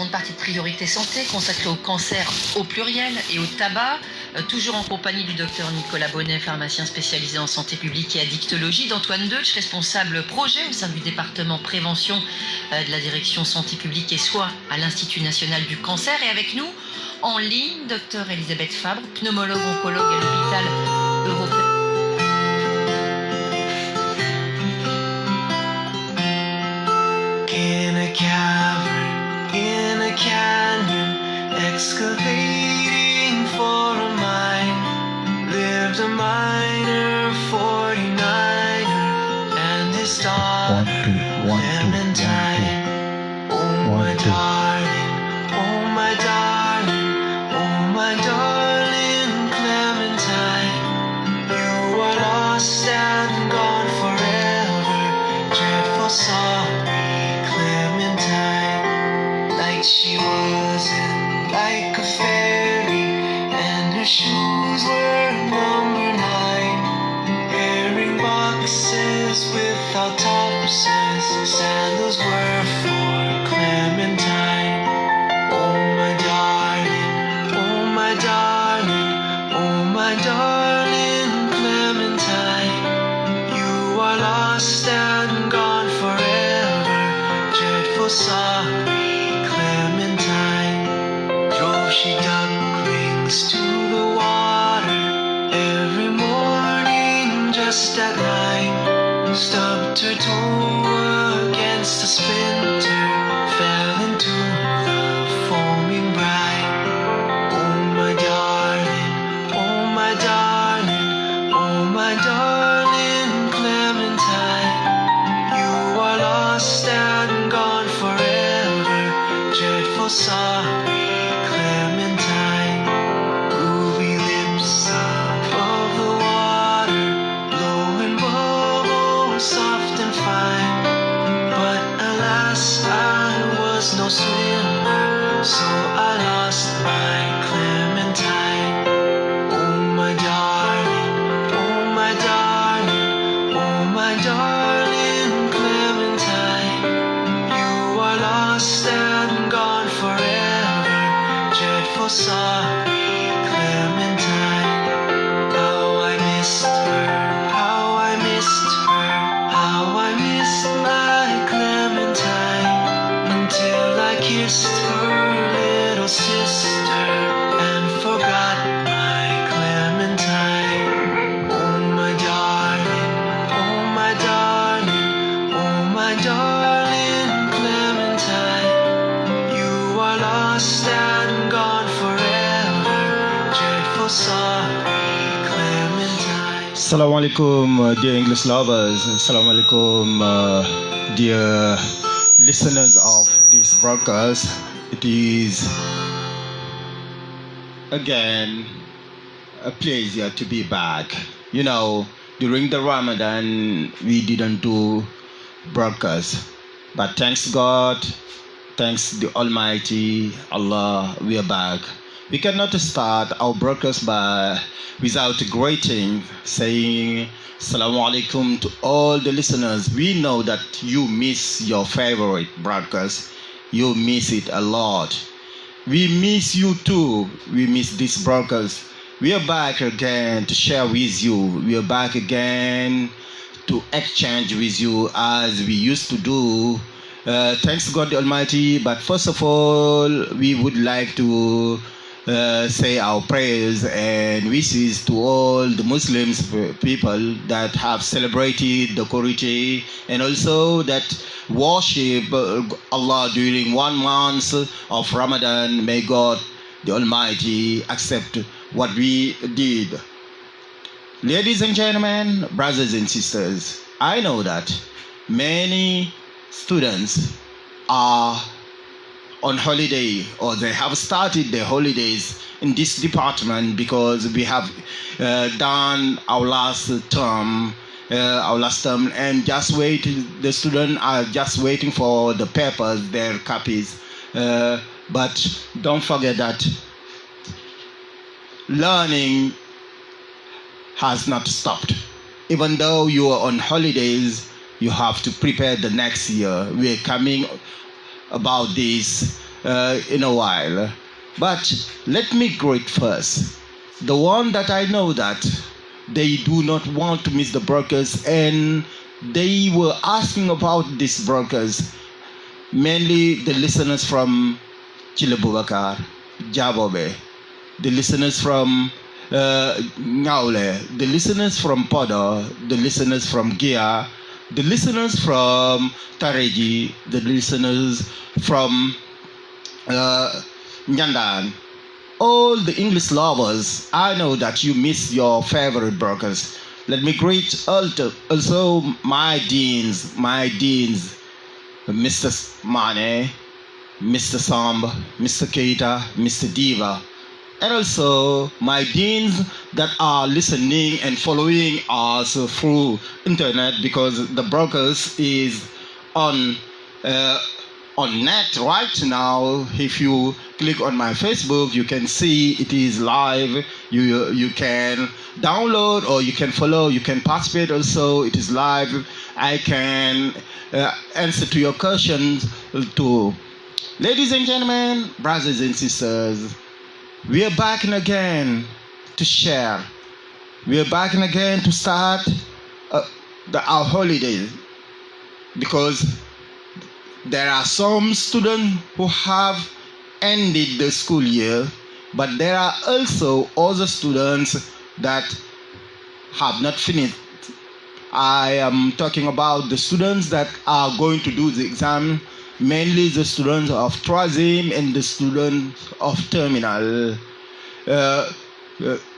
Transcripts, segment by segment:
Une partie de priorité santé consacrée au cancer au pluriel et au tabac, toujours en compagnie du docteur Nicolas Bonnet, pharmacien spécialisé en santé publique et addictologie, d'Antoine Deutsch, responsable projet au sein du département prévention de la direction santé publique et soins à l'Institut national du cancer, et avec nous en ligne, docteur Elisabeth Fabre, pneumologue oncologue à l'hôpital européen. In a canyon, excavating for a mine, lived a miner, 49er, and his daughter, Clementine. Oh my darling, oh my darling, oh my darling Clementine, you are lost and gone forever, dreadful sorry Clementine. She wasn't like a fairy, and her shoes were number 9, wearing boxes without topses, sandals were for Clementine. Oh my darling, oh my darling, oh my darling Clementine, you are lost and gone forever, dreadful sorry Clementine. She ducklings to the water every morning just at 9. Stubbed her toe against a splinter, fell into the foaming brine. Oh my darling, oh my darling, oh my darling Clementine, you are lost and gone forever, dreadful sorry Clementine. Ruby lips above the water, blowing bubbles soft and fine. But alas, I was no swimmer, so I lost my Clementine. Oh my darling, oh my darling, oh my darling Clementine, you are lost and gone forever, dreadful sorry Clementine. How I missed her, how I missed her, how I missed my Clementine, until I kissed her little sister and forgot my Clementine. Oh my darling, oh my darling, oh my darling Clementine, you are lost and gone forever, dreadful sorry Clementine. Assalamu alaikum, dear English lovers. Assalamu alaikum, dear listeners of this broadcast. It is again a pleasure to be back. You know, during the Ramadan, we didn't do broadcast, but thanks God, thanks the Almighty Allah, we are back. We cannot start our broadcast without greeting, saying Assalamu alaikum to all the listeners. We know that you miss your favorite broadcast. You miss it a lot. We miss you too. We miss this broadcast. We are back again to share with you. We are back again to exchange with you as we used to do. Thanks God the Almighty. But first of all, we would like to say our prayers and wishes to all the Muslims people that have celebrated the Qur'an and also that worship Allah during 1 month of Ramadan. May God the Almighty accept what we did. Ladies and gentlemen, brothers and sisters, I know that many students are on holiday, or they have started their holidays in this department because we have done our last term, and just waiting. The students are just waiting for the papers, their copies. But don't forget that learning has not stopped. Even though you are on holidays, you have to prepare the next year. We are coming about this in a while. But let me greet first the one that I know that they do not want to miss the brokers, and they were asking about these brokers, mainly the listeners from Chile Boubacar, Jabobe, the listeners from Ngaule, the listeners from Podo, the listeners from Gia, the listeners from Tareji, the listeners from Nyandan, all the English lovers. I know that you miss your favorite brokers. Let me greet also my deans, Mr. Mane, Mr. Samb, Mr. Keita, Mr. Diva, and also my deans that are listening and following us through internet, because the brokers is on net right now. If you click on my Facebook, you can see it is live. You can download, or you can follow, you can participate also. It is live. I can answer to your questions too. Ladies and gentlemen, brothers and sisters, we are back again to share. We are back again to start our holidays, because there are some students who have ended the school year, but there are also other students that have not finished. I am talking about the students that are going to do the exam, mainly the students of Troisième and the students of Terminal.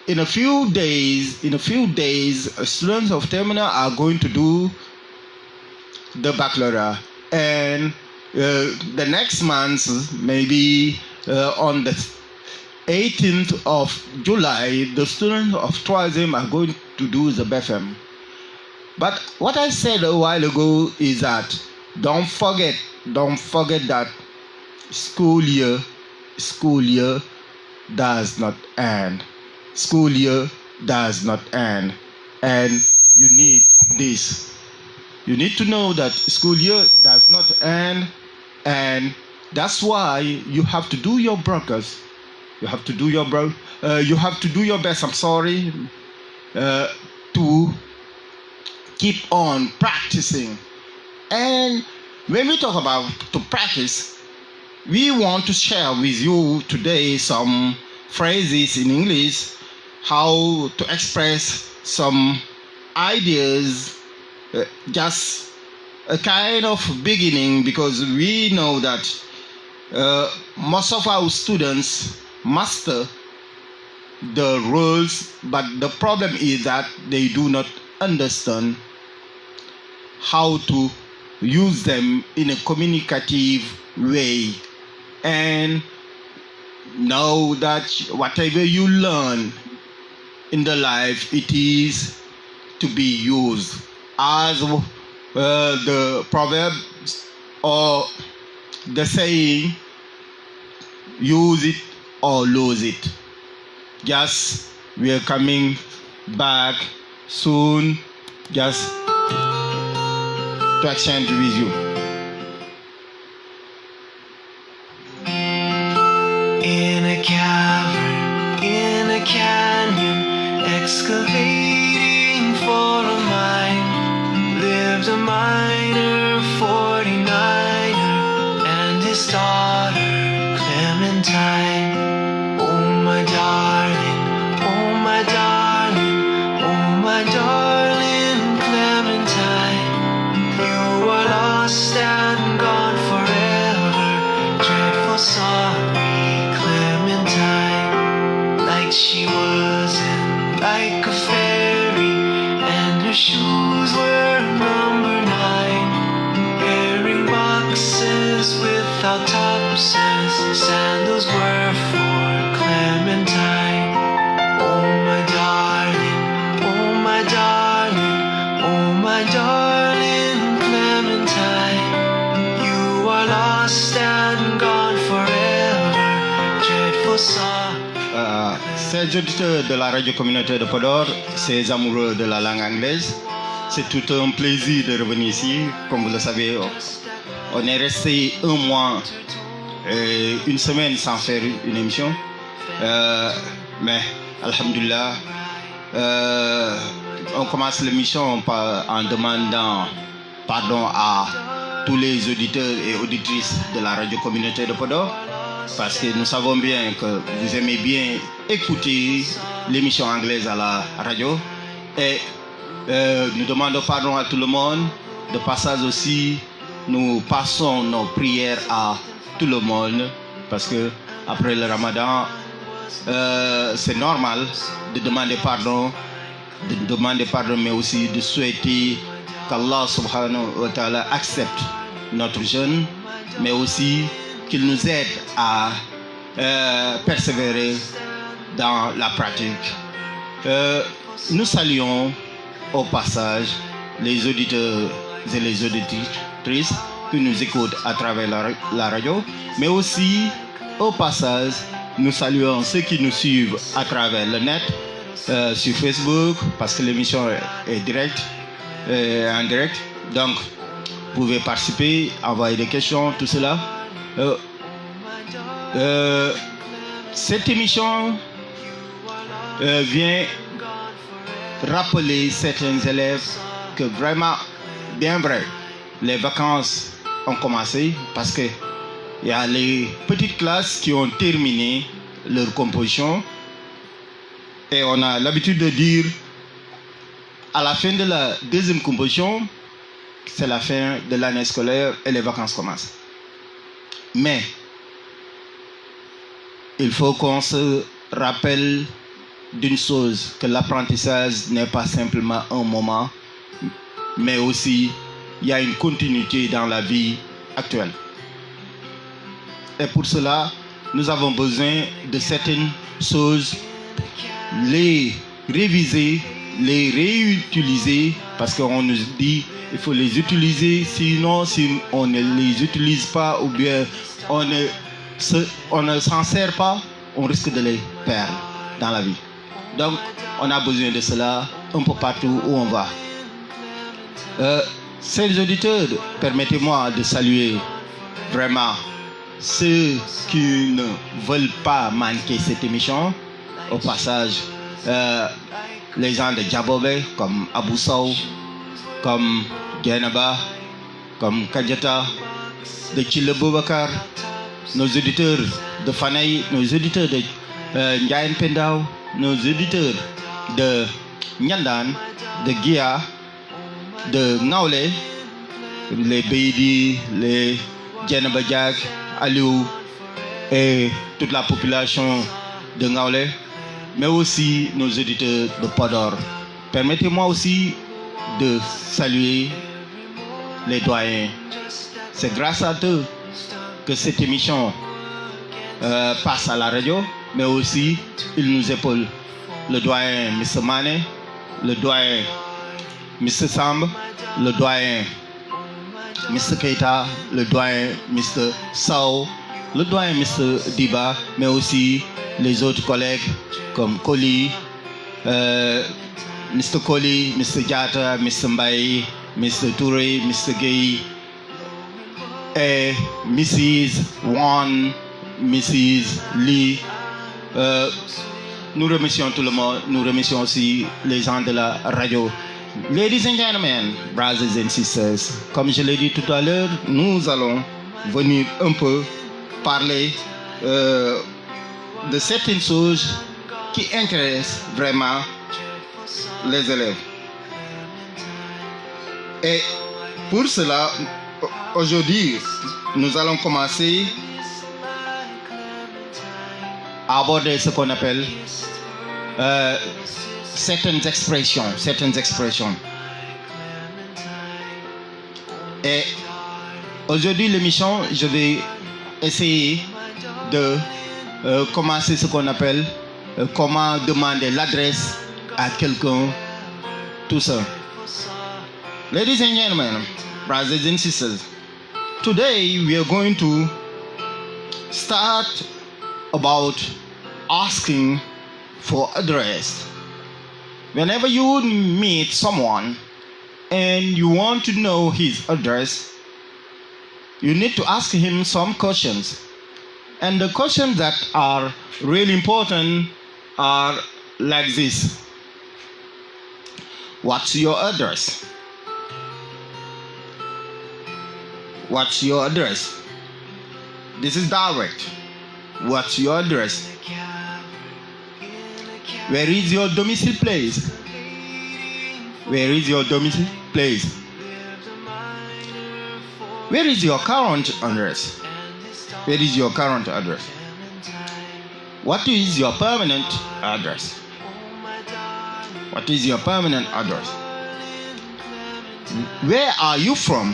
In a few days, students of Terminal are going to do the baccalaureate, and the next month, maybe on the 18th of July, the students of Troisième are going to do the BFM. But what I said a while ago is that don't forget that school year does not end. School year does not end. And you need this. You need to know that school year does not end, and that's why you have to do your brokers. You have to do your best, to keep on practicing. And when we talk about to practice, we want to share with you today some phrases in English, how to express some ideas, just a kind of beginning, because we know that most of our students master the rules, but the problem is that they do not understand how to use them in a communicative way. And know that whatever you learn in the life, it is to be used. As the proverb or the saying, use it or lose it. Just we are coming back soon, just to exchange with you. In a cavern, in a canyon, excavating for a mine, lived a miner, 49er, and his daughter, Clementine. Oh my darling, oh my darling, oh my darling Clementine, you are lost and gone forever, dreadful sorry Clementine. Like she wasn't like a fairy, and her shoes were number 9, bearing boxes without topses, sandals were for Clementine. Oh my darling, oh my darling, oh my darling Clementine, you are lost and gone forever, dreadful sorry. Ces auditeurs de la radio communautaire de Podor, ces amoureux de la langue anglaise, c'est tout un plaisir de revenir ici. Comme vous le savez, on est resté un mois une semaine sans faire une émission. Mais, alhamdulillah, on commence l'émission en demandant pardon à tous les auditeurs et auditrices de la radio communautaire de Podor, parce que nous savons bien que vous aimez bien écouter l'émission anglaise à la radio. Et nous demandons pardon à tout le monde. De passage aussi, nous passons nos prières à tout le monde, parce que après le Ramadan, c'est normal de demander pardon, mais aussi de souhaiter qu'Allah subhanahu wa ta'ala accepte notre jeûne, mais aussi qu'il nous aide à persévérer dans la pratique. Nous saluons au passage les auditeurs et les auditrices qui nous écoutent à travers la radio, mais aussi au passage nous saluons ceux qui nous suivent à travers le net, sur Facebook, parce que l'émission est en direct, donc vous pouvez participer, envoyer des questions, tout cela. Cette émission vient rappeler certains élèves que vraiment, bien vrai, les vacances ont commencé, parce que il y a les petites classes qui ont terminé leur composition, et on a l'habitude de dire à la fin de la deuxième composition, c'est la fin de l'année scolaire et les vacances commencent. Mais il faut qu'on se rappelle d'une chose, que l'apprentissage n'est pas simplement un moment, mais aussi il y a une continuité dans la vie actuelle. Et pour cela, nous avons besoin de certaines choses, les réviser, les réutiliser, parce qu'on nous dit il faut les utiliser, sinon si on ne les utilise pas ou bien on ne s'en sert pas, on risque de les perdre dans la vie. Donc on a besoin de cela un peu partout où on va. Chers auditeurs, permettez-moi de saluer vraiment ceux qui ne veulent pas manquer cette émission. Au passage, les gens de Djabobé, comme Abou Sow, comme Genaba, comme Kadjata, de Chile Boubacar, nos auditeurs de Fanaï, nos auditeurs de Ndiayen Pendao, nos auditeurs de Nyandan, de Gia, de Ngaolé, les Beidi, les Djenaba Diak, Aliou et toute la population de Ngaolé, mais aussi nos auditeurs de Podor. Permettez-moi aussi de saluer les doyens. C'est grâce à eux que cette émission passe à la radio, mais aussi ils nous épaulent. Le doyen Mr. Mane, le doyen Mr. Samb, le doyen Mr. Keita, le doyen Mr. Sao, le doyen Mr. Diba, mais aussi les autres collègues comme Koli, Mr. Koli, Mr. Diata, Mr. Mbaye, Mr. Touré, Mr. Gay, et Mrs. Wan, Mrs. Lee. Nous remercions tout le monde, nous remercions aussi les gens de la radio. Ladies and gentlemen, brothers and sisters, comme je l'ai dit tout à l'heure, nous allons venir un peu parler de certaines choses qui intéressent vraiment les élèves. Et pour cela, aujourd'hui, nous allons commencer à aborder ce qu'on appelle certaines expressions. Et aujourd'hui, l'émission, je vais essayer de commencer ce qu'on appelle comment demander l'adresse à quelqu'un, tout ça. Ladies and gentlemen, brothers and sisters, today we are going to start about asking for address. Whenever you meet someone and you want to know his address, you need to ask him some questions. And the questions that are really important are like this. What's your address? What's your address? This is direct. What's your address? Where is your domicile place? Where is your domicile place? Where is your current address? Where is your current address? What is your permanent address? What is your permanent address? Where are you from?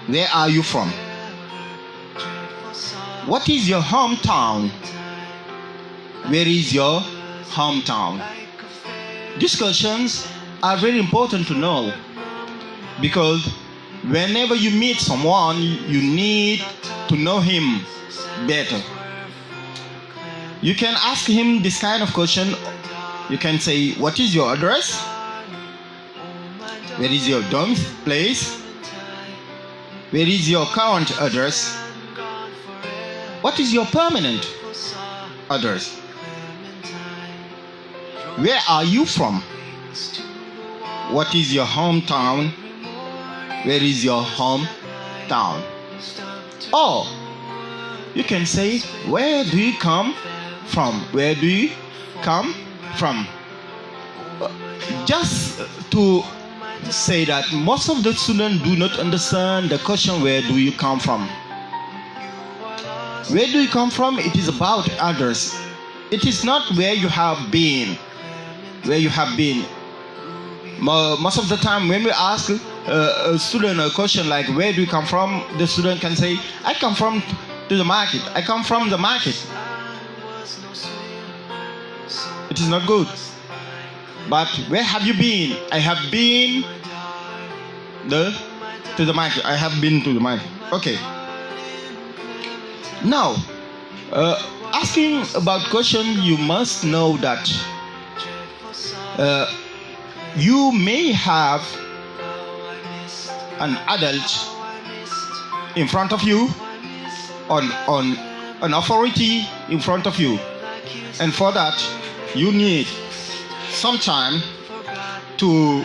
Where are you from? What is your hometown? Where is your hometown? These questions are very important to know because whenever you meet someone, you need to know him better. You can ask him this kind of question. You can say, what is your address? Where is your domicile place? Where is your current address? What is your permanent address? Where are you from? What is your hometown? Where is your hometown? Or you can say, where do you come from? Where do you come from? Just to say that most of the students do not understand the question, where do you come from? Where do you come from? It is about others. It is not where you have been. Where you have been. Most of the time when we ask a student a question like, where do you come from? The student can say, I come from to the market. I come from the market. It is not good. But where have you been? I have been to the market. I have been to the market. Okay. Now, asking about question, you must know that you may have an adult in front of you, on an authority in front of you, and for that you need some time to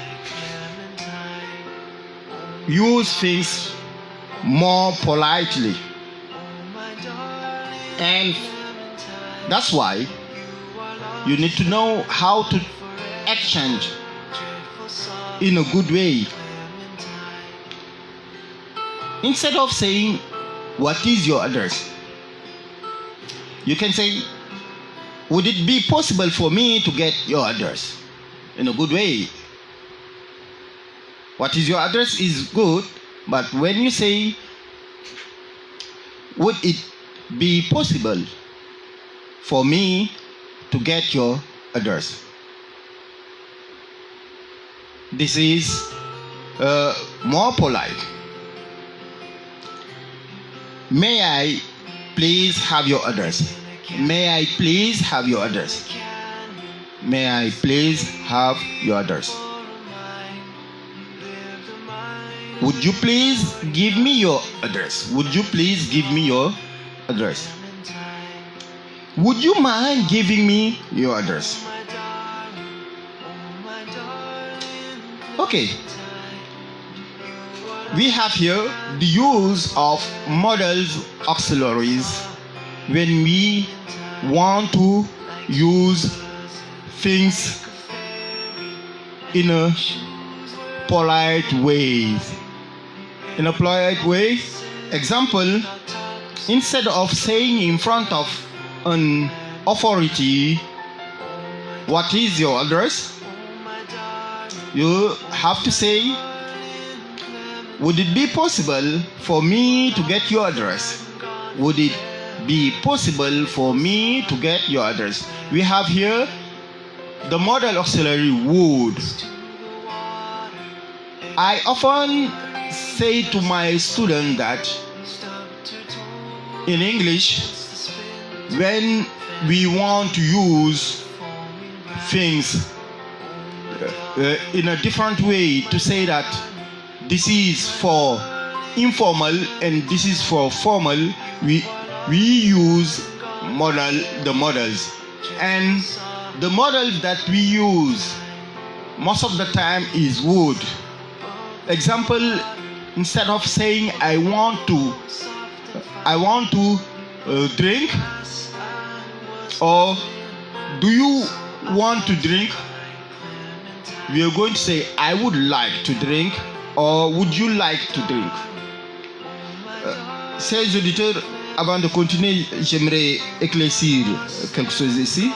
use things more politely. And that's why you need to know how to exchange in a good way. Instead of saying, what is your address? You can say, would it be possible for me to get your address? In a good way. What is your address is good, but when you say, would it be possible for me to get your address? This is more polite. May I please have your address? May I please have your address? May I please have your address? Would you please give me your address? Would you please give me your address? Would you mind giving me your address? Okay. We have here the use of modal auxiliaries when we want to use things in a polite way. In a polite way, example, instead of saying in front of an authority, what is your address? You have to say, would it be possible for me to get your address? Would it be possible for me to get your address? We have here the modal auxiliary would. I often say to my students that in English, when we want to use things in a different way, to say that this is for informal and this is for formal, we we use the models. And the model that we use most of the time is wood. Example, instead of saying I want to drink, or do you want to drink, we are going to say I would like to drink, or would you like to drink. Chers auditeurs, avant de continuer, j'aimerais éclaircir quelque chose ici.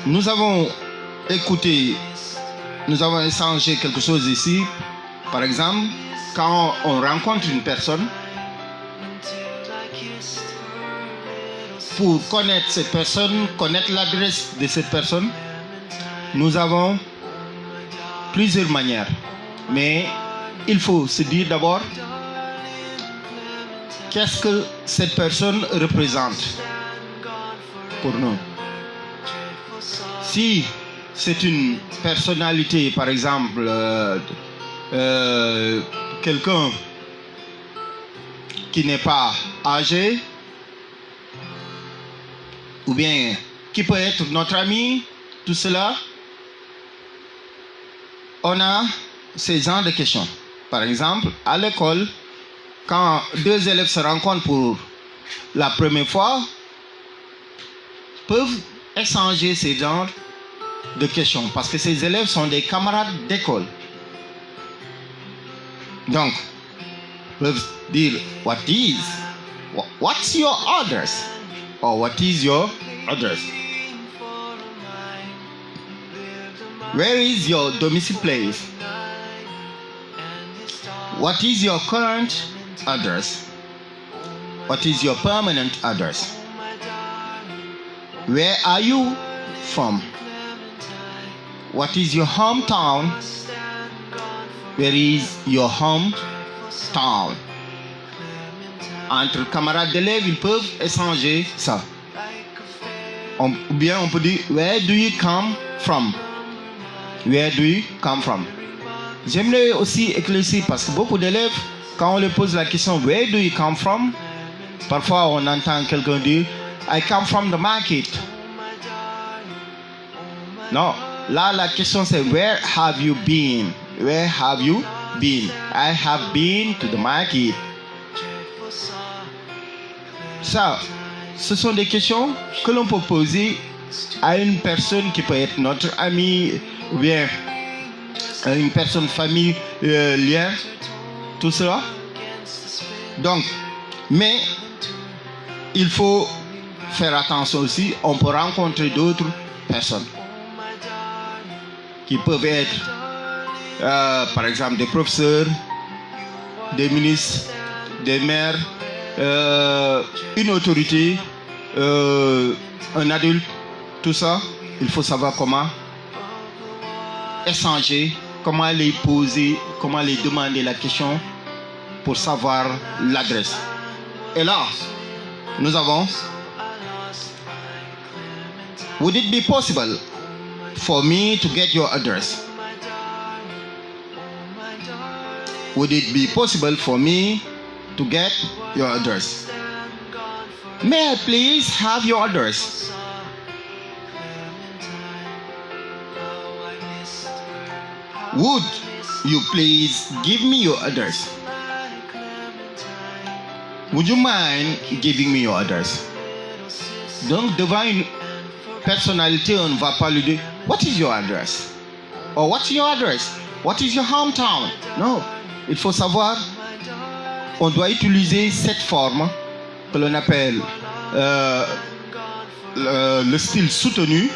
Nous avons échangé quelque chose ici. Par exemple, quand on rencontre une personne, pour connaître cette personne, connaître l'adresse de cette personne, nous avons plusieurs manières. Mais il faut se dire d'abord qu'est-ce que cette personne représente pour nous. Si c'est une personnalité, par exemple, quelqu'un qui n'est pas âgé, ou bien qui peut être notre ami, tout cela, on a ces genres de questions. Par exemple, à l'école, quand deux élèves se rencontrent pour la première fois, peuvent échanger ces genres de questions parce que ces élèves sont des camarades d'école. Donc, peuvent dire what's your address? Or what is your address? Where is your domicile place? What is your current address? What is your permanent address? Where are you from? What is your hometown? Where is your hometown? Entre camarades d'élèves, ils peuvent échanger ça. Ou bien on peut dire, where do you come from? Where do you come from? J'aimerais aussi éclaircir parce que beaucoup d'élèves, quand on leur pose la question, where do you come from? Parfois on entend quelqu'un dire, I come from the market. Non, là la question c'est, where have you been? Where have you been? I have been to the market. Ça, ce sont des questions que l'on peut poser à une personne qui peut être notre ami, ou bien une personne familière, tout cela. Donc, mais il faut faire attention aussi, on peut rencontrer d'autres personnes qui peuvent être, par exemple, des professeurs, des ministres, des maires, une autorité, un adulte, tout ça, il faut savoir comment échanger, comment les poser, comment les demander la question pour savoir l'adresse. Et là, nous avons, would it be possible for me to get your address? Would it be possible for me to get your address? May I please have your address? Would you please give me your address? Would you mind giving me your address? Donc, devant une personnalité, on ne va pas lui dire, what is your address? Or what's your address? What is your hometown? Non, il faut savoir, on doit utiliser cette forme que l'on appelle le style soutenu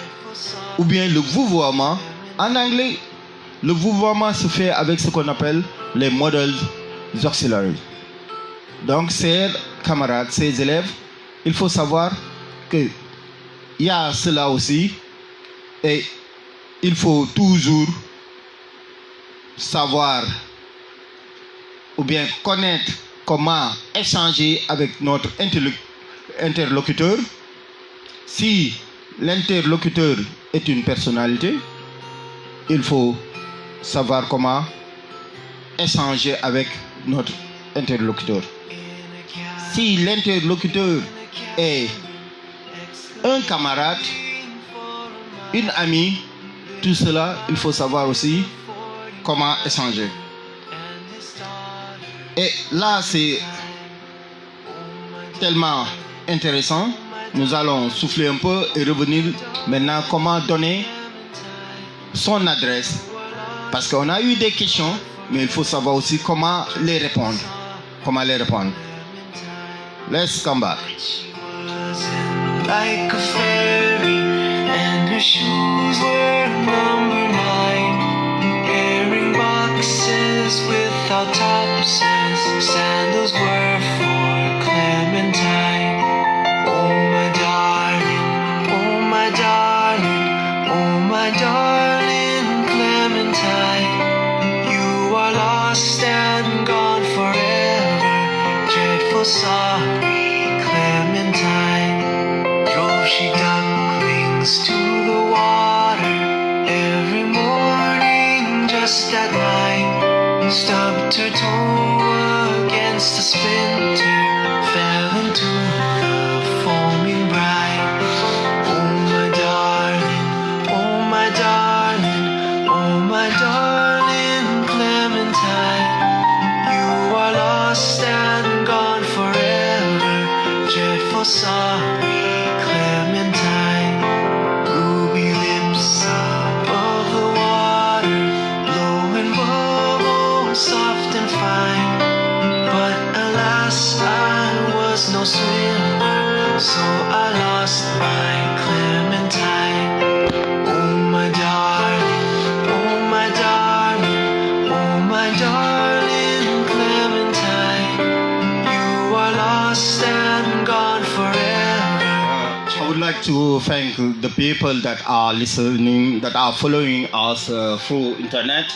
ou bien le vouvoiement. En anglais, le vouvoiement se fait avec ce qu'on appelle les models auxiliaires. Donc, ces camarades, ces élèves, il faut savoir qu'il y a cela aussi et il faut toujours savoir ou bien connaître comment échanger avec notre interlocuteur. Si l'interlocuteur est une personnalité, il faut savoir comment échanger avec notre interlocuteur. Si l'interlocuteur est un camarade, une amie, tout cela, il faut savoir aussi comment échanger. Et là, c'est tellement intéressant. Nous allons souffler un peu et revenir maintenant comment donner son adresse. Parce qu'on a eu des questions, mais il faut savoir aussi comment les répondre. Comment les répondre. Let's come back. Like a fairy, and her shoes were number 9. Herring boxes without topses, sandals were for Clementine. Oh my darling, oh my darling, oh my darling Clementine. You are lost and gone forever, dreadful sorry Clementine. Drove she ducklings to the water every morning just at 9. Stubbed her toe against a splinter, fell into the foaming brine. Oh my darling, oh my darling, oh my darling Clementine. You are lost and gone forever, dreadful sorry Clementine. Ruby lips above the water, blowing bubbles soft and fine. But alas, I was no swimmer, so I lost my Clementine. Oh my darling, oh my darling, oh my darling Clementine. You are lost and gone forever. I would like to thank the people that are listening, that are following us through internet.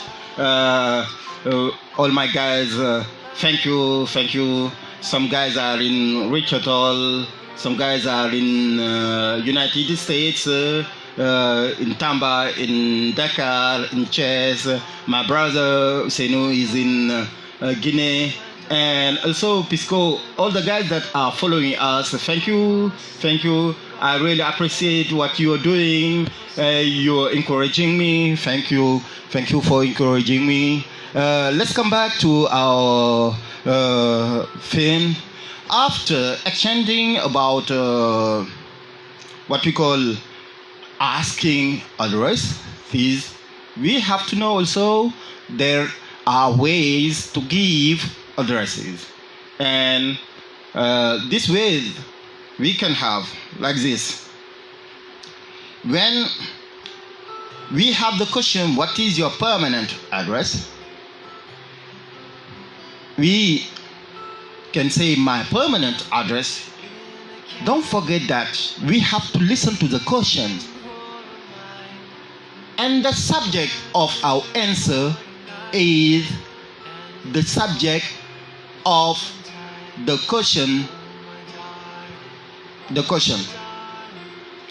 All my guys, thank you, thank you. Some guys are in Richard Hall, some guys are in United States, in Tamba, in Dakar, in Chess. My brother Senu is in Guinea. And also Pisco, all the guys that are following us, thank you, thank you. I really appreciate what you are doing. You're encouraging me. Thank you for encouraging me. Let's come back to our thing. After exchanging about what we call asking address fees, we have to know also there are ways to give addresses, and this way we can have like this. When we have the question, what is your permanent address? We can say my permanent address. Don't forget that we have to listen to the question, and the subject of our answer is the subject of the question,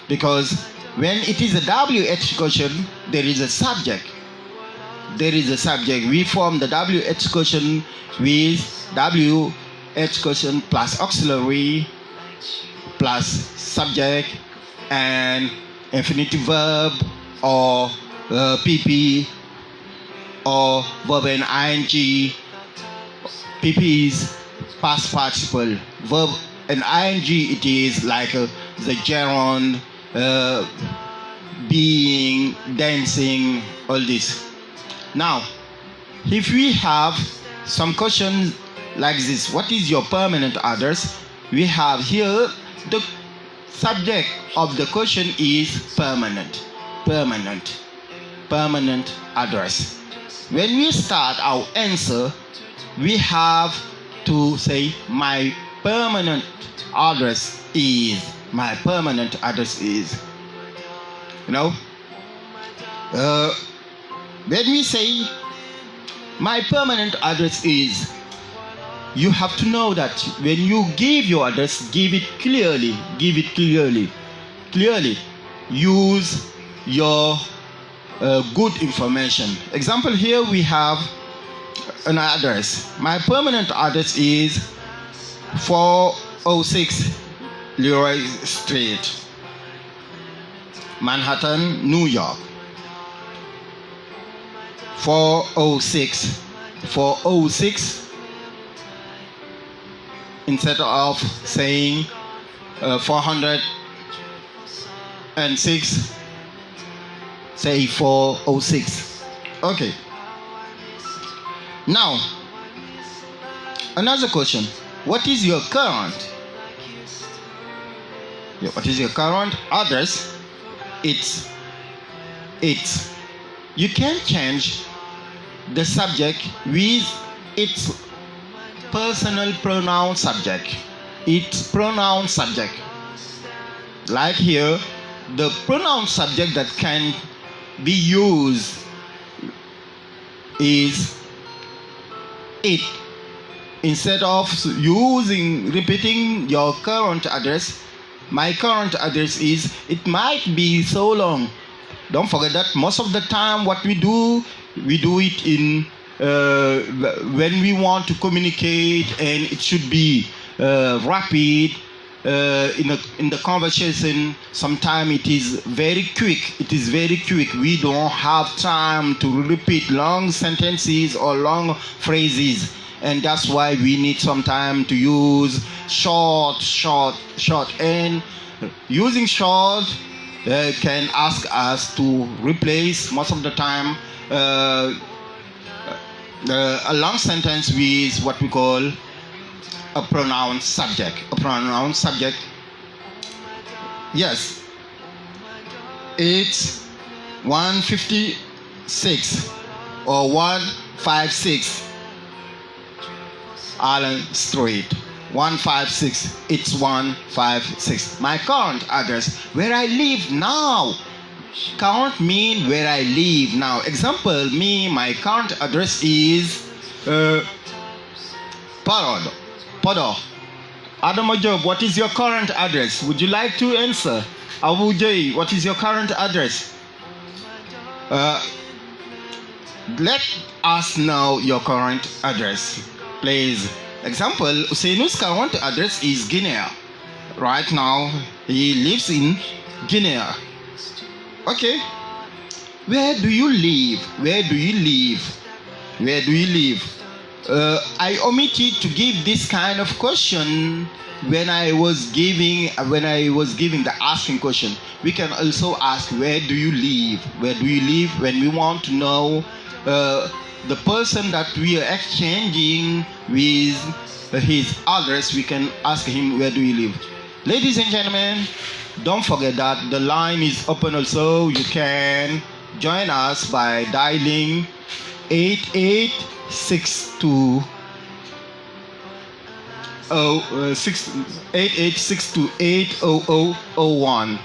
because when it is a WH question, there is a subject. We form the WH question with WH question plus auxiliary plus subject and infinitive verb or PP or verb and ing. PP is past participle. Verb and ing, it is like the gerund, being, dancing, all this. Now, if we have some questions like this, what is your permanent address? We have here the subject of the question is permanent address. When we start our answer, we have to say my permanent address is. You know, when we say my permanent address is, you have to know that when you give your address, give it clearly. Use your good information. Example, here we have an address. My permanent address is 406 Leroy Street, Manhattan, New York. 406 instead of saying 406, say 406. Okay. Now, another question. What is your current? What is your current address? It's. You can change the subject with its personal pronoun subject. Its pronoun subject. Like here, the pronoun subject that can be used is it. Instead of repeating your current address, my current address is, it might be so long. Don't forget that most of the time what we do it in when we want to communicate, and it should be rapid in the conversation. Sometimes it is very quick. We don't have time to repeat long sentences or long phrases, and that's why we need some time to use short. And using short can ask us to replace most of the time a long sentence with what we call a pronoun subject. Yes, it's 156 or 156 Allen Street. 156. It's 156. My current address, where I live now. Current mean where I live now. Example, my current address is Podor. Adam Job, what is your current address? Would you like to answer? Abu J, what is your current address? Let us know your current address, please. Example, Useinu's current address is Guinea. Right now, he lives in Guinea. Okay. Where do you live? I omitted to give this kind of question when I was giving the asking question. We can also ask, where do you live? When we want to know the person that we are exchanging with his address, we can ask him, where do you live? Ladies and gentlemen, don't forget that the line is open also. You can join us by dialing 8862 88628001.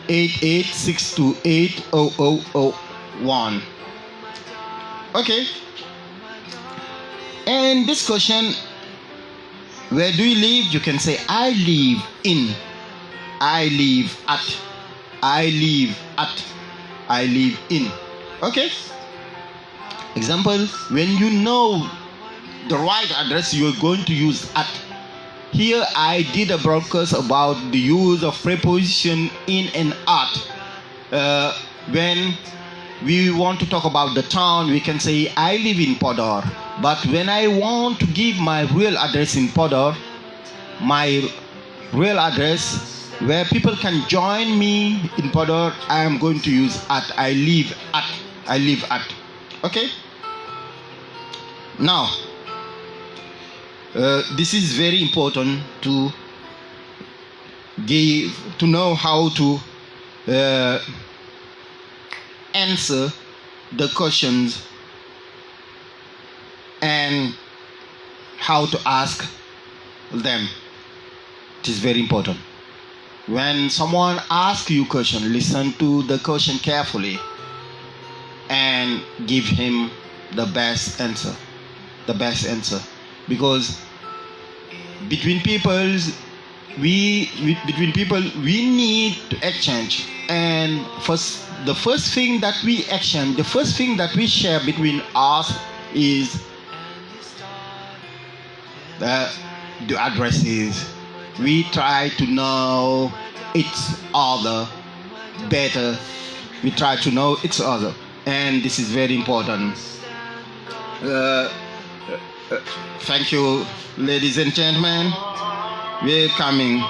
88628001. Okay. And this question, where do you live? You can say, I live in. I live in. Okay. Example, when you know the right address, you're going to use at. Here I did a broadcast about the use of preposition in and at. When we want to talk about the town, we can say, I live in Podor. But when I want to give my real address in Podor, my real address where people can join me in Podor, I am going to use at. I live at. Okay? Now, this is very important to know how to answer the questions and how to ask them. It is very important. When someone asks you a question, listen to the question carefully and give him the best answer. Because between people we need to exchange, and the first thing that we share between us is the addresses. We try to know each other better. We try to know each other, and this is very important. Thank you, ladies and gentlemen. We're coming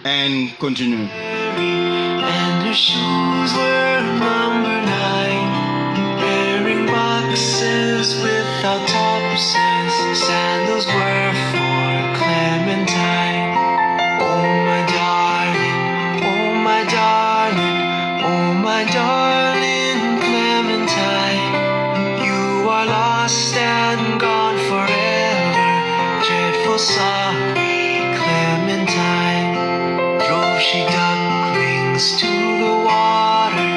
and continue. And her shoes were number 9, bearing boxes without topses. Sandals were for Clementine. Oh my darling, oh my darling, oh my darling Clementine. You are lost and gone forever. Dreadful sorry Clementine. Drove she ducklings to the water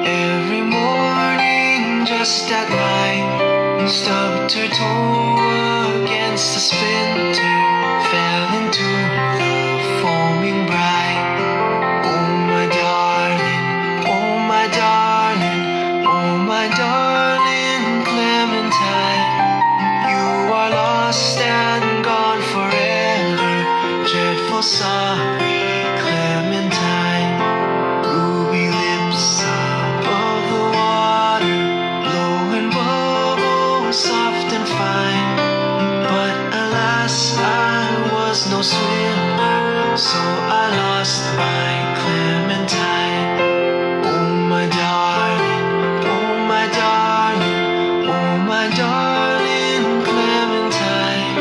every morning just at 9. Stubbed her toe against a splinter, fell into the foaming brine. Oh my darling, oh my darling, oh my darling Clementine. You are lost and gone forever. Dreadful sorry Clementine. Ruby lips above the water, blowing bubbles soft and fine. But alas, I was no swimmer, so I lost my Clementine. Oh my darling, oh my darling, oh my darling Clementine.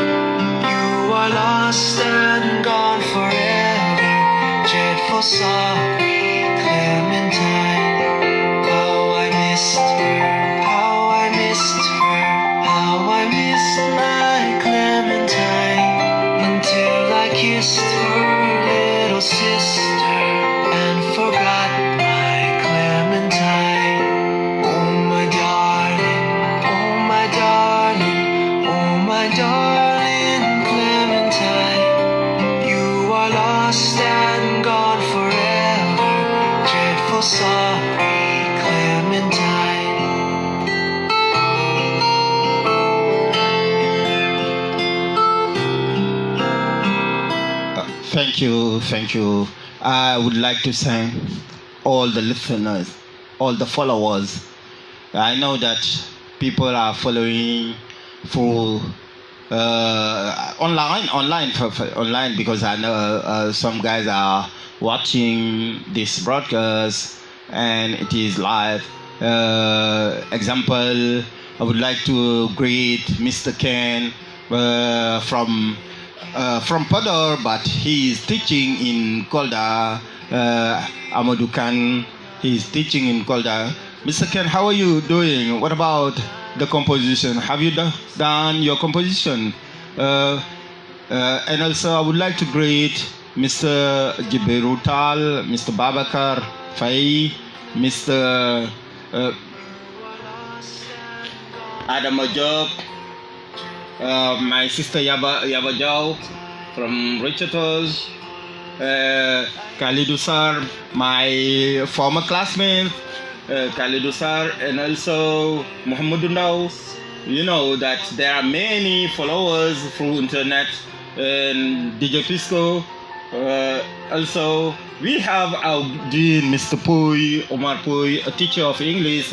You are lost and gone forever. Dreadful sorry Clementine. How I missed her, how I missed her, how I missed my Clementine. Until I kissed her little sister and forgot my Clementine. Oh my darling, oh my darling, oh my darling Clementine. You are lost and gone forever. Dreadful sorry Clementine. Thank you, thank you. I would like to thank all the listeners, all the followers. I know that people are following through online because I know some guys are watching this broadcast and it is live. Example, I would like to greet Mr. Ken from Podor, but he is teaching in Kolda. Amadou Khan, he is teaching in Kolda. Mr. Ken, how are you doing? What about the composition? Have you done your composition? And also, I would like to greet Mr. Jibiru Tal, Mr. Babakar Fai, Mr. Adam Job, my sister Yaba Jau from Richardson, Khalidou Sar, my former classmate, Khalidou Sar, and also Muhammadu Ndao. You know that there are many followers through internet, and DJ Pisco. Also, we have our dean, Mr. Pui, Omar Pui, a teacher of English,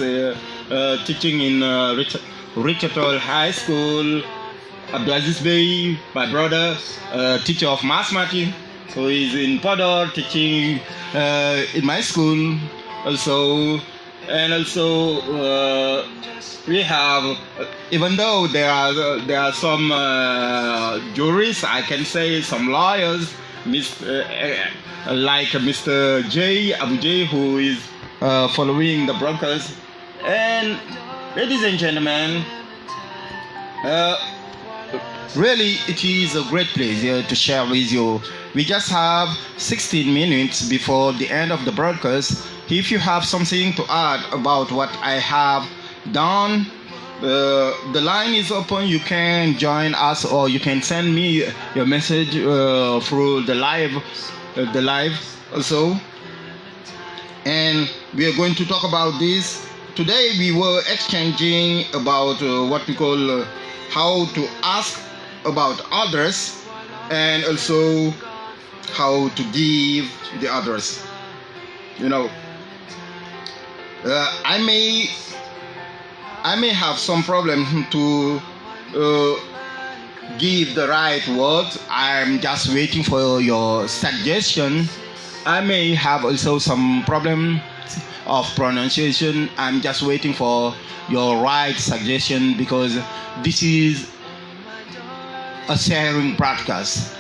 teaching in Richardson High School. Abdulaziz Bey, my brother, teacher of mathematics, so he's in Podor teaching in my school also. And also we have, even though there are some jurists, I can say some lawyers, like Mr. J. Abu J, who is following the broadcast. And ladies and gentlemen, really, it is a great pleasure to share with you. We just have 16 minutes before the end of the broadcast. If you have something to add about what I have done, the line is open. You can join us, or you can send me your message through the live also. And we are going to talk about this today we were exchanging about what we call how to ask about others and also how to give the others. You know, I may have some problem to give the right words. I'm just waiting for your suggestion. I may have also some problem of pronunciation. I'm just waiting for your right suggestion because this is a sharing broadcast.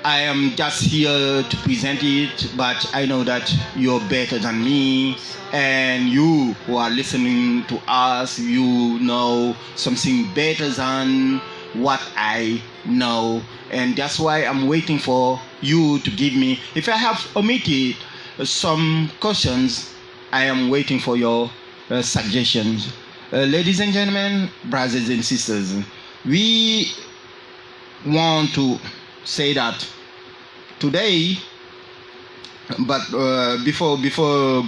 I am just here to present it, but I know that you're better than me, and you who are listening to us, you know something better than what I know, and that's why I'm waiting for you to give me. If I have omitted some questions, I am waiting for your suggestions. Ladies and gentlemen, brothers and sisters, we want to say that today, but before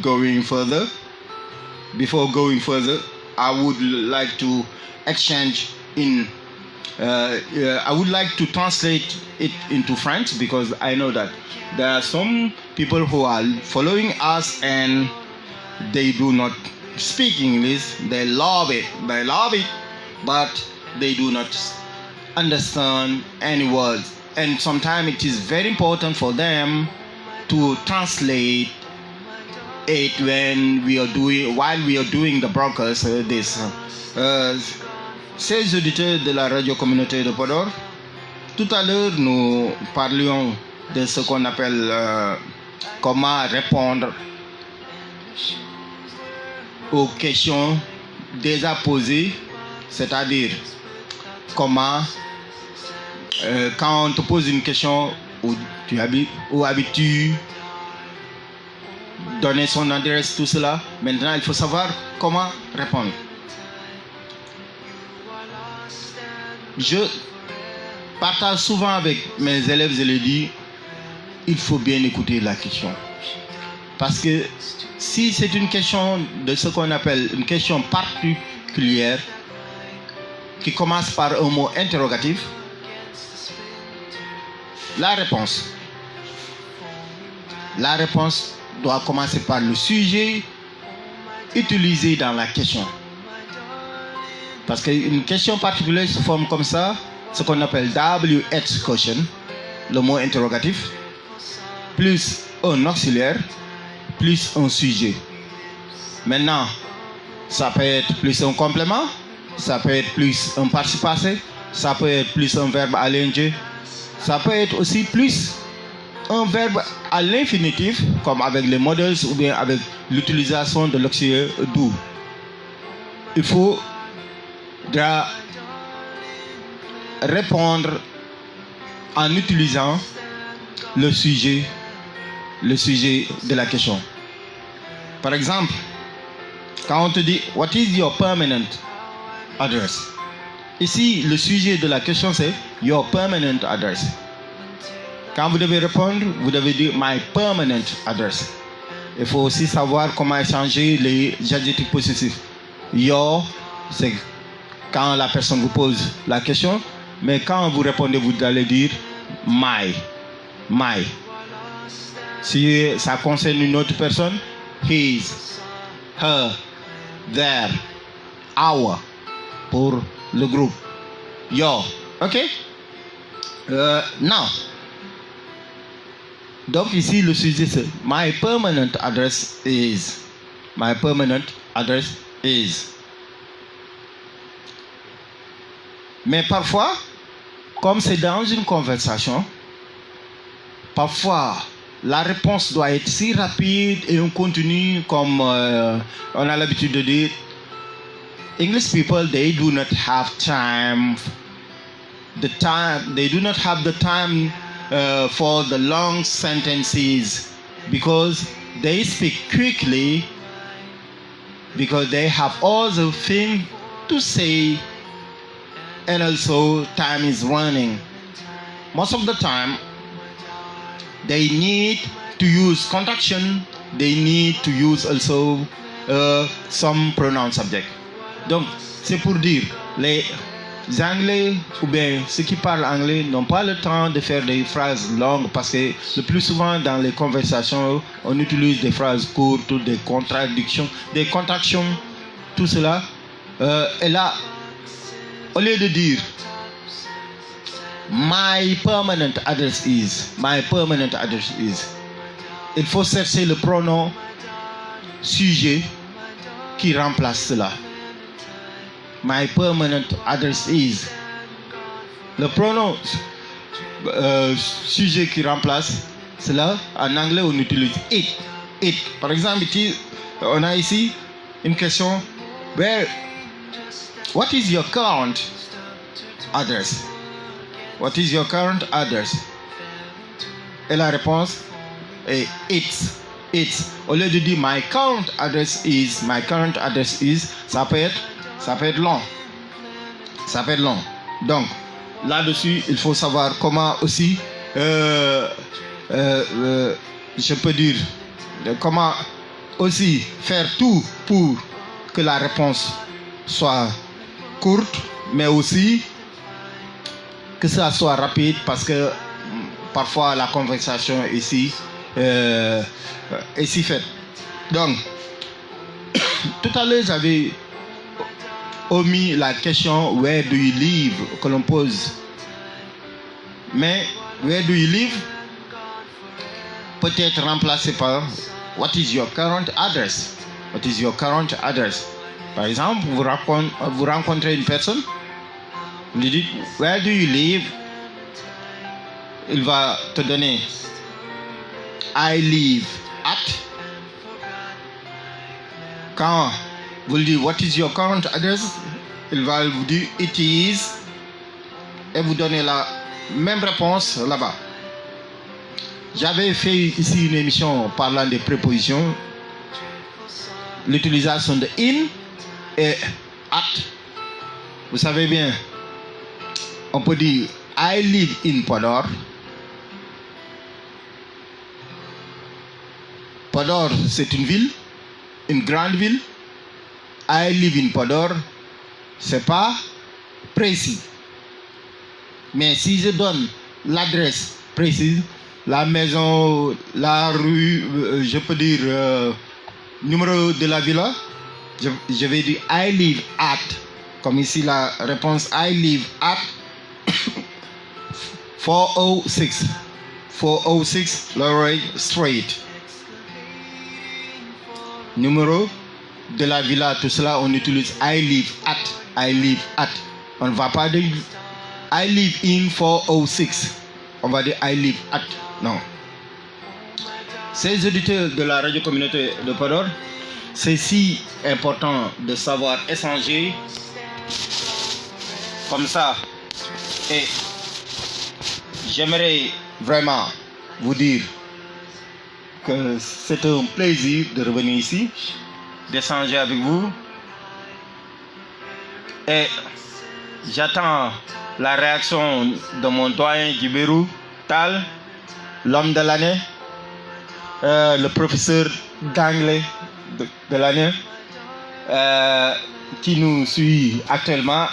going further, I would like to exchange in. I would like to translate it into French because I know that there are some people who are following us and they do not speak English. They love it, but they do not understand any words. And sometimes it is very important for them to translate it while we are doing the broadcast. Ces auditeurs de la radio communautaire de Podor, tout à l'heure nous parlions de ce qu'on appelle comment répondre aux questions déjà posées, c'est-à-dire comment quand on te pose une question où tu habites, où habites-tu, donner son adresse, tout cela. Maintenant, il faut savoir comment répondre. Je partage souvent avec mes élèves, je leur dis, il faut bien écouter la question. Parce que si c'est une question de ce qu'on appelle une question particulière, qui commence par un mot interrogatif, la réponse doit commencer par le sujet utilisé dans la question. Parce qu'une question particulière se forme comme ça, ce qu'on appelle WH question, le mot interrogatif, plus un auxiliaire, plus un sujet. Maintenant, ça peut être plus un complément, ça peut être plus un participe passé, ça peut être plus un verbe à l'ing, ça peut être aussi plus un verbe à l'infinitif, comme avec les models ou bien avec l'utilisation de l'auxiliaire do. Il faut répondre en utilisant le sujet de la question. Par exemple, quand on te dit « What is your permanent address ?» Ici, le sujet de la question c'est « Your permanent address ». Quand vous devez répondre, vous devez dire « My permanent address ». Il faut aussi savoir comment échanger les adjectifs possessifs. « Your », c'est quand la personne vous pose la question, mais quand vous répondez, vous allez dire « My ». Si ça concerne une autre personne, his, her, their, our, pour le groupe. Your, ok? Now, donc ici le sujet c'est my permanent address is. My permanent address is. Mais parfois, comme c'est dans une conversation, parfois la réponse doit être si rapide et on continue comme on a l'habitude de dire. English people, they do not have time. They do not have the time for the long sentences because they speak quickly because they have all the things to say and also time is running. Most of the time, they need to use contraction. They need to use also some pronoun subject. Donc, c'est pour dire, les Anglais ou bien ceux qui parlent anglais n'ont pas le temps de faire des phrases longues parce que le plus souvent dans les conversations, on utilise des phrases courtes, des contradictions, des contractions, tout cela. Et là, au lieu de dire my permanent address is, il faut chercher le pronom sujet qui remplace cela. My permanent address is. Le pronom sujet qui remplace cela, en anglais on utilise it. It. Par exemple, on a ici une question. What is your current address? What is your current address? Et la réponse est it's. Au lieu de dire my current address is, ça peut être long. Donc, là-dessus, il faut savoir comment aussi, je peux dire, comment aussi faire tout pour que la réponse soit courte, mais aussi que ça soit rapide parce que parfois la conversation ici est si faite. Donc, tout à l'heure, j'avais omis la question where do you live que l'on pose. Mais where do you live peut être remplacé par what is your current address? What is your current address? Par exemple, vous rencontrez une personne, vous lui dites where do you live? Il va te donner I live at. Quand vous lui dites what is your current address, il va vous dire it is et vous donner la même réponse là-bas. J'avais fait ici une émission parlant des prépositions, l'utilisation de in et at. Vous savez bien, on peut dire I live in Podor. Podor, c'est une ville, une grande ville. I live in Podor, c'est pas précis. Mais si je donne l'adresse précise, la maison, la rue, je peux dire numéro de la villa, je vais dire I live at, comme ici la réponse I live at 406 Lorraine Street. Numéro de la villa, tout cela, on utilise I live at. On ne va pas dire I live in 406. On va dire I live at. Non. Ces auditeurs de la radio communautaire de Podor, c'est si important de savoir échanger comme ça. Et j'aimerais vraiment vous dire que c'est un plaisir de revenir ici, d'échanger avec vous. Et j'attends la réaction de mon doyen Djibérou Tal, l'homme de l'année, le professeur d'anglais de l'année, qui nous suit actuellement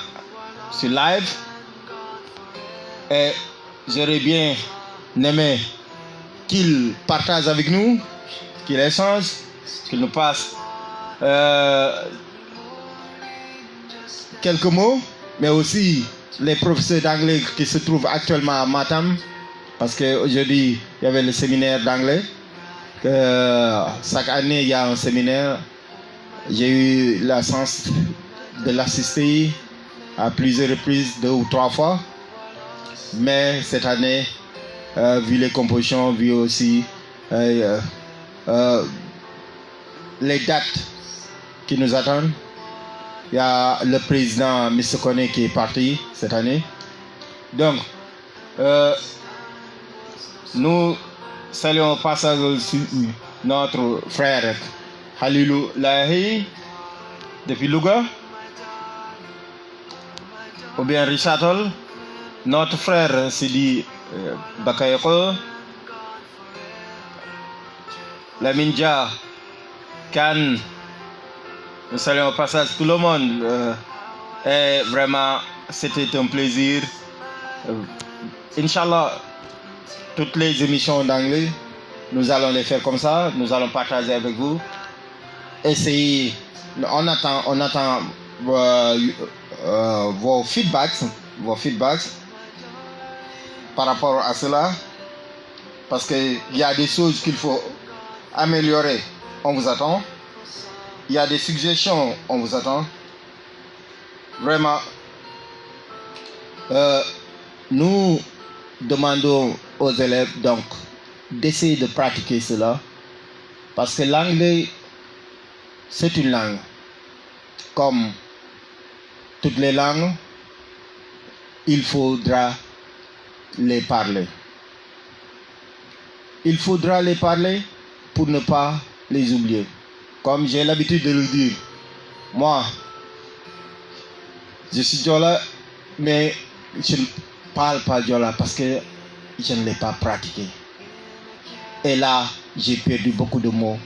sur live. Et j'aurais bien aimé qu'il partage avec nous, qu'il échange, qu'il nous passe quelques mots, mais aussi les professeurs d'anglais qui se trouvent actuellement à Matam, parce qu'aujourd'hui il y avait le séminaire d'anglais. Chaque année il y a un séminaire. J'ai eu la chance de l'assister à plusieurs reprises, 2 ou 3 fois, mais cette année, vu les compositions, vu aussi les dates qui nous attendent. Il y a le président M. Kone qui est parti cette année. Donc, nous saluons au passage aussi notre frère Halilou Lahi depuis Louga, ou bien Richard, notre frère Sidi Bakayoko, Laminja Kan Nous saluons au passage tout le monde. Et vraiment, c'était un plaisir. Inch'Allah, toutes les émissions en anglais, nous allons les faire comme ça. Nous allons partager avec vous. Essayez. On attend vos feedbacks par rapport à cela. Parce qu'il y a des choses qu'il faut améliorer. On vous attend. Il y a des suggestions. On vous attend. Vraiment. Nous demandons aux élèves donc d'essayer de pratiquer cela. Parce que l'anglais, c'est une langue. Comme toutes les langues, il faudra les parler. Il faudra les parler pour ne pas les oublier. Comme j'ai l'habitude de le dire, moi, je suis Diola, mais je ne parle pas Diola parce que je ne l'ai pas pratiqué. Et là, j'ai perdu beaucoup de mots.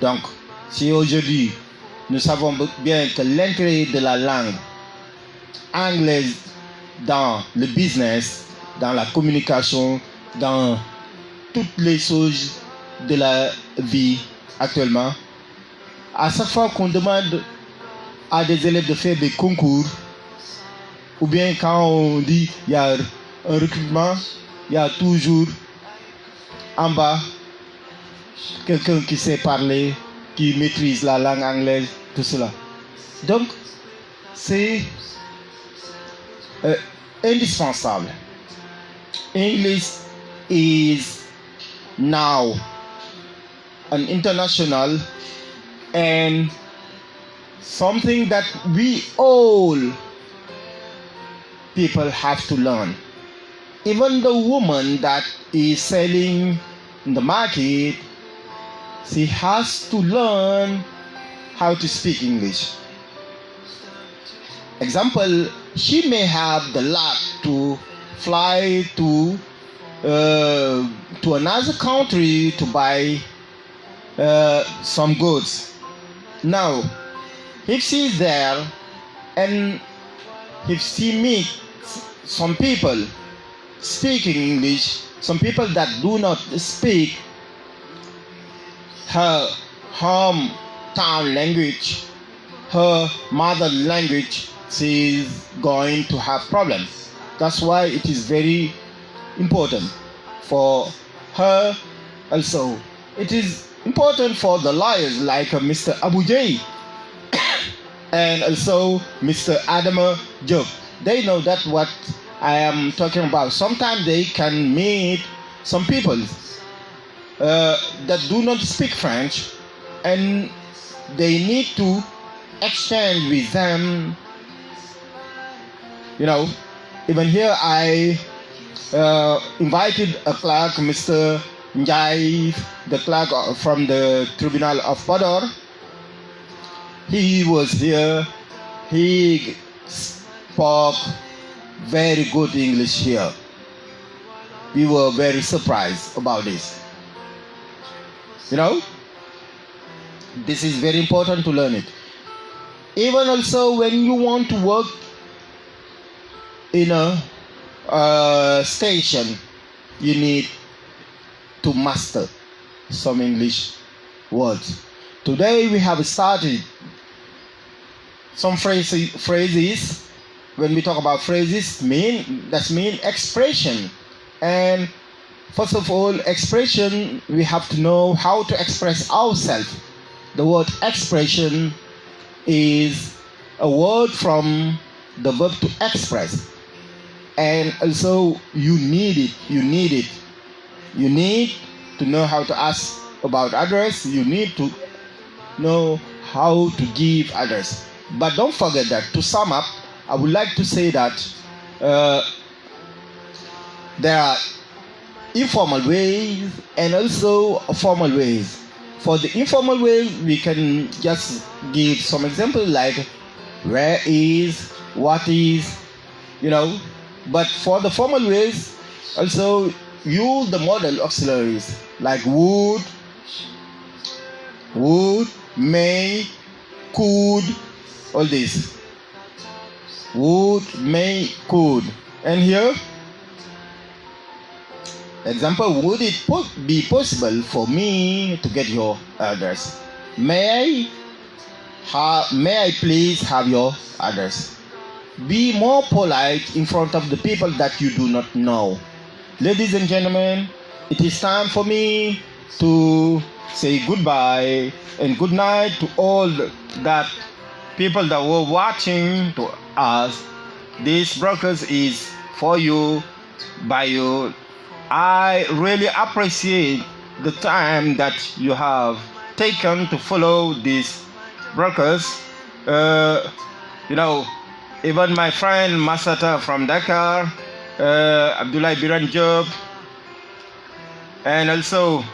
Donc, si aujourd'hui, nous savons bien que l'intérêt de la langue anglaise dans le business, dans la communication, dans toutes les choses de la vie actuellement, à chaque fois qu'on demande à des élèves de faire des concours, ou bien quand on dit il y a un recrutement, il y a toujours en bas quelqu'un qui sait parler, qui maîtrise la langue anglaise, tout cela. Donc, c'est indispensable. English is now an international and something that we all people have to learn. Even the woman that is selling in the market, she has to learn how to speak English. Example, she may have the luck to fly to another country to buy some goods. Now, if she's there and if she meets some people speaking English, some people that do not speak her hometown language, her mother language, she is going to have problems. That's why it is very important for her also. It is important for the lawyers like Mr. Abu Jay and also Mr. Adama Job. They know that what I am talking about. Sometimes they can meet some people that do not speak French and they need to exchange with them. You know, even here I invited a clerk, Mr. Njai, the clerk from the Tribunal of Podor. He was here. He spoke very good English here. We were very surprised about this. You know, this is very important to learn it. Even also when you want to work in a station, you need to master some English words. Today we have started some phrases. When we talk about phrases, mean expression. And first of all, expression, we have to know how to express ourselves. The word expression is a word from the verb to express. And also you need it. You need to know how to ask about others. You need to know how to give others. But don't forget that to sum up, I would like to say that there are informal ways and also formal ways. For the informal ways, we can just give some examples like where is, what is, you know. But for the formal ways, also use the modal auxiliaries like would, would, may, could, all this. Would, may, could. And here, example, would it be possible for me to get your address? May I please have your address? Be more polite in front of the people that you do not know. Ladies and gentlemen, it is time for me to say goodbye and good night to all that people that were watching to us. This broadcast is for you, by you. I really appreciate the time that you have taken to follow this broadcast. Even my friend Masata from Dakar, Abdullah Biran Job, and also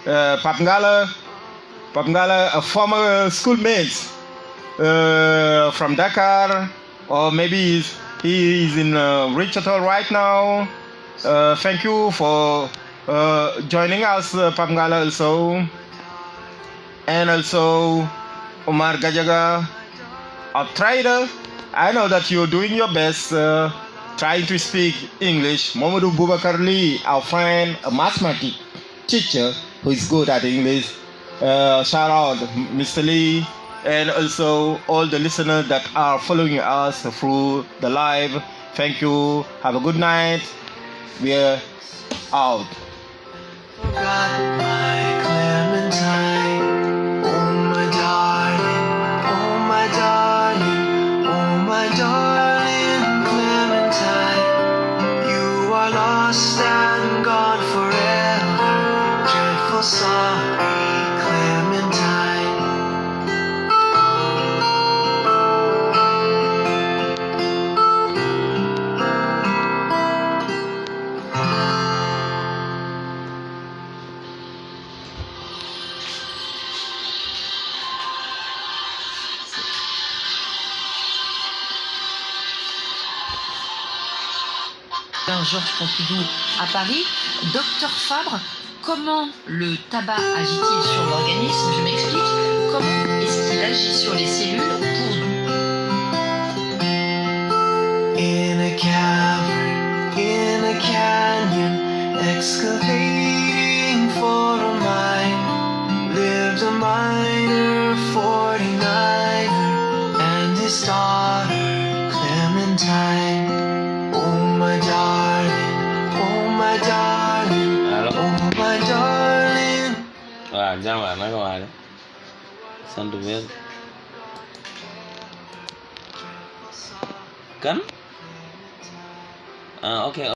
Papngala, a former schoolmate from Dakar, or maybe he is in Richardson right now. Thank you for joining us, Papngala also. And also Omar Gajaga, a trader. I know that you're doing your best trying to speak English. Momadou Boubacar Lee, our friend, a mathematics teacher who is good at English. Shout out Mr. Lee, and also all the listeners that are following us through the live. Thank you. Have a good night. We're out. Forgot my Clementine. Oh my darling, oh my darling, oh my darling Clementine. You are lost and gone forever. Dreadful sorry, Clementine. Georges Pompidou à Paris. Docteur Fabre, comment le tabac agit-il sur l'organisme? Je m'explique. Comment est-ce qu'il agit sur les cellules pour In a cavern, in a canyon, excavating for a mine, lived a miner, 49er, and his daughter, Clementine. Oh my darling, oh my darling, oh my darling. Jàmbaar naka waa de sant wér kan ok